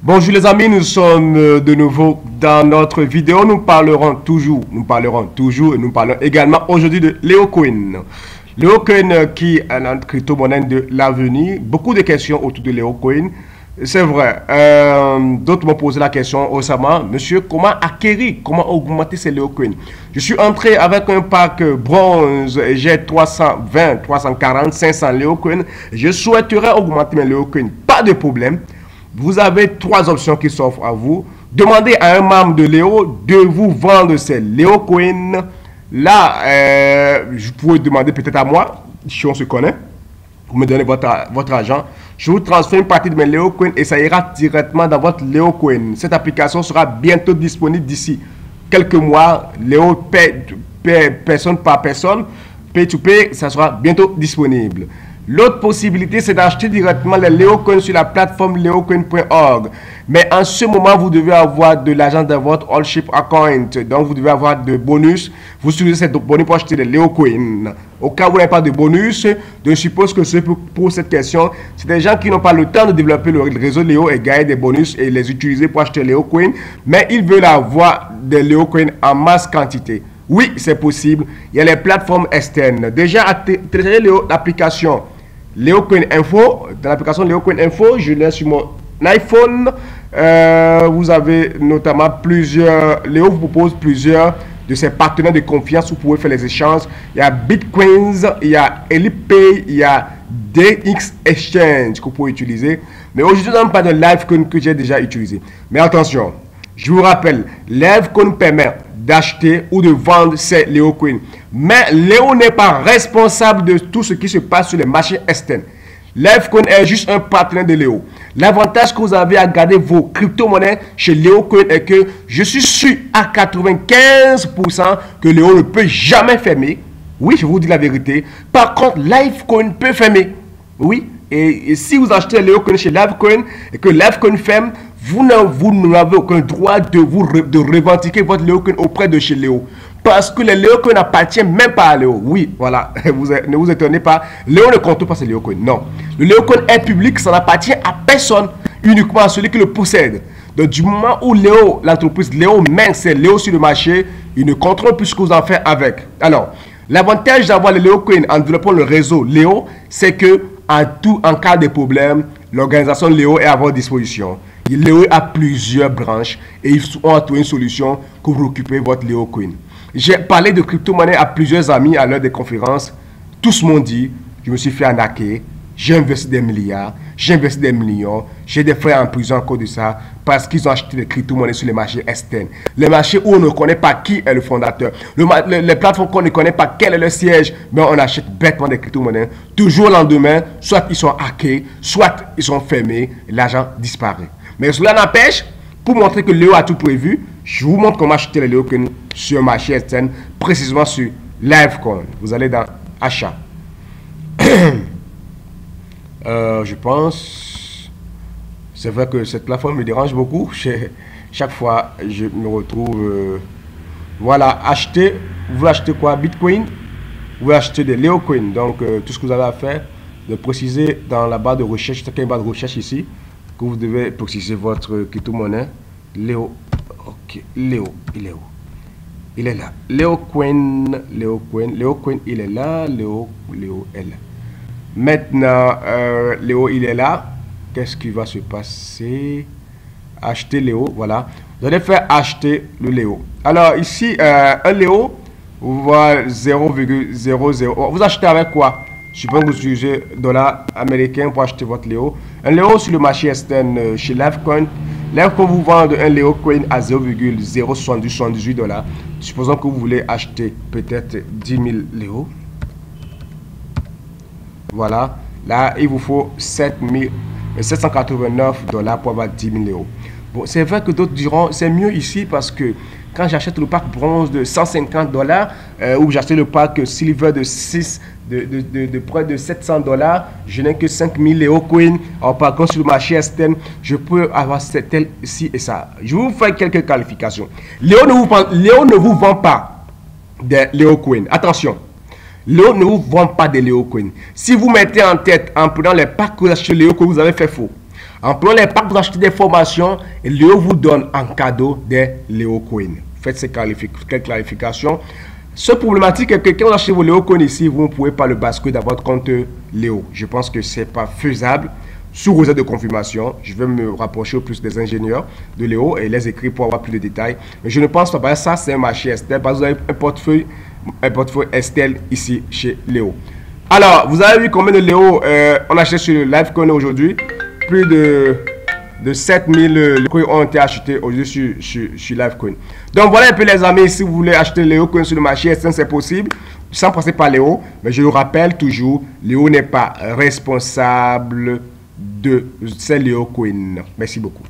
Bonjour les amis, nous sommes de nouveau dans notre vidéo. Nous parlerons toujours et nous parlons également aujourd'hui de Leocoin. Leocoin qui est notre crypto-monnaie de l'avenir. Beaucoup de questions autour de Leocoin. C'est vrai. D'autres m'ont posé la question récemment. Monsieur, comment acquérir, comment augmenter ces Leocoin? Je suis entré avec un pack bronze et j'ai 320, 340, 500 Leocoin. Je souhaiterais augmenter mes Leocoin. Pas de problème. Vous avez trois options qui s'offrent à vous. Demandez à un membre de Léo de vous vendre ces Leocoin. Là, je pourrais demander peut-être à moi, si on se connaît. Vous me donnez votre argent. Je vous transfère une partie de mes Leocoin et ça ira directement dans votre Leocoin. Cette application sera bientôt disponible d'ici quelques mois. Léo paie personne par personne. Pay to pay, ça sera bientôt disponible. L'autre possibilité, c'est d'acheter directement les Leocoin sur la plateforme leocoin.org. Mais en ce moment, vous devez avoir de l'argent dans votre Allship account. Donc, vous devez avoir de bonus. Vous utilisez cette bonus pour acheter des Leocoin. Au cas où vous n'avez pas de bonus, je suppose que c'est pour cette question. C'est des gens qui n'ont pas le temps de développer le réseau Léo et gagner des bonus et les utiliser pour acheter Leocoin. Mais ils veulent avoir des Leocoin en masse quantité. Oui, c'est possible. Il y a les plateformes externes. Déjà, téléchargez l'application Leocoin Info. Dans l'application Leocoin Info, je l'ai sur mon iPhone. Vous avez notamment plusieurs. Léo vous propose plusieurs de ses partenaires de confiance. Vous pouvez faire les échanges. Il y a Bitcoins, il y a ElitePay, il y a DX Exchange que vous pouvez utiliser. Mais aujourd'hui, nous n'avons pas de Livecoin que j'ai déjà utilisé. Mais attention, je vous rappelle, Livecoin permet d'acheter ou de vendre ces Leocoin. Mais Léo n'est pas responsable de tout ce qui se passe sur les marchés externes. Livecoin est juste un partenaire de Léo. L'avantage que vous avez à garder vos crypto-monnaies chez Leocoin est que je suis sûr à 95% que Léo ne peut jamais fermer. Oui, je vous dis la vérité. Par contre, Livecoin peut fermer. Oui. Et si vous achetez Leocoin chez Livecoin et que Livecoin ferme, vous n'avez aucun droit de revendiquer votre Leocoin auprès de chez Léo. Parce que les Leocoin n'appartiennent même pas à Léo. Oui, voilà, ne vous étonnez pas. Léo ne compte pas ces Leocoin. Non. Le Leocoin est public, ça n'appartient à personne, uniquement à celui qui le possède. Donc du moment où Léo, l'entreprise Léo met ses Léo sur le marché, il ne contrôle plus ce que vous en faites avec. Alors, l'avantage d'avoir les Leocoin en développant le réseau Léo, c'est que en cas de problème, l'organisation Léo est à votre disposition. Léo a plusieurs branches et ils ont trouvé une solution pour vous occuper votre Leocoin. J'ai parlé de crypto-monnaie à plusieurs amis à l'heure des conférences. Tous m'ont dit, je me suis fait arnaquer, j'ai investi des milliards, j'ai investi des millions, j'ai des frères en prison à cause de ça parce qu'ils ont acheté des crypto-monnaies sur les marchés externes. Les marchés où on ne connaît pas qui est le fondateur. Les plateformes qu'on ne connaît pas quel est le siège, mais on achète bêtement des crypto-monnaies. Toujours le lendemain, soit ils sont hackés, soit ils sont fermés, l'argent disparaît. Mais cela n'empêche, pour montrer que Léo a tout prévu, je vous montre comment acheter les Leocoin sur un marché externe, précisément sur Livecoin. Vous allez dans Achat. Je pense, c'est vrai que cette plateforme me dérange beaucoup. Chaque fois, je me retrouve, voilà, acheter. Vous achetez quoi? Bitcoin. Vous achetez des Leocoin. Donc, tout ce que vous avez à faire, de préciser dans la barre de recherche, c'est une barre de recherche ici, que vous devez préciser votre crypto-monnaie. Léo, ok, Léo, il est où? Il est là. Leocoin, il est là. Léo est là. Maintenant, Léo, il est là. Qu'est-ce qui va se passer? Acheter Léo, voilà. Vous allez faire acheter le Léo. Alors, ici, un Léo, vous voyez 0,00. Vous achetez avec quoi? Je suppose que vous utilisez dollar américain pour acheter votre Léo. Un Léo sur le marché externe chez Livecoin. Livecoin vous vend un Leocoin à 0,078 $. Supposons que vous voulez acheter peut-être 10 000 Léo. Voilà. Là, il vous faut 789 $ pour avoir 10 000 Léo. Bon, c'est vrai que d'autres diront c'est mieux ici parce que quand j'achète le pack bronze de 150 $, ou j'achète le pack silver de près de 700 $, je n'ai que 5000 Leocoin. Alors par contre sur le marché externe, je peux avoir tel, ci et ça. Je vais vous faire quelques qualifications. Léo ne vous vend pas des Leocoin. Attention, Léo ne vous vend pas des Leocoin. Si vous mettez en tête en prenant les packs que vous achetez Léo que vous avez fait faux, En prenant les packs, vous achetez des formations et Léo vous donne en cadeau des Léo Coin. Faites ces clarifications. Ce problématique est que quand vous achetez vos Léo Coin ici, vous ne pouvez pas le basculer dans votre compte Léo. Je pense que ce n'est pas faisable. Sous recette de confirmation, je vais me rapprocher au plus des ingénieurs de Léo et les écrire pour avoir plus de détails. Mais je ne pense pas, parce que ça c'est un marché Estelle, parce que vous avez un portefeuille Estelle ici chez Léo. Alors, vous avez vu combien de Léo on achète sur le Livecoin aujourd'hui? Plus de 7000 coins ont été achetés aujourd'hui sur Livecoin. Donc voilà un peu les amis, si vous voulez acheter Léo Coin sur le marché Estelle, c'est possible, sans passer par Léo. Mais je le rappelle toujours, Léo n'est pas responsable de ces Léo Coin. Merci beaucoup.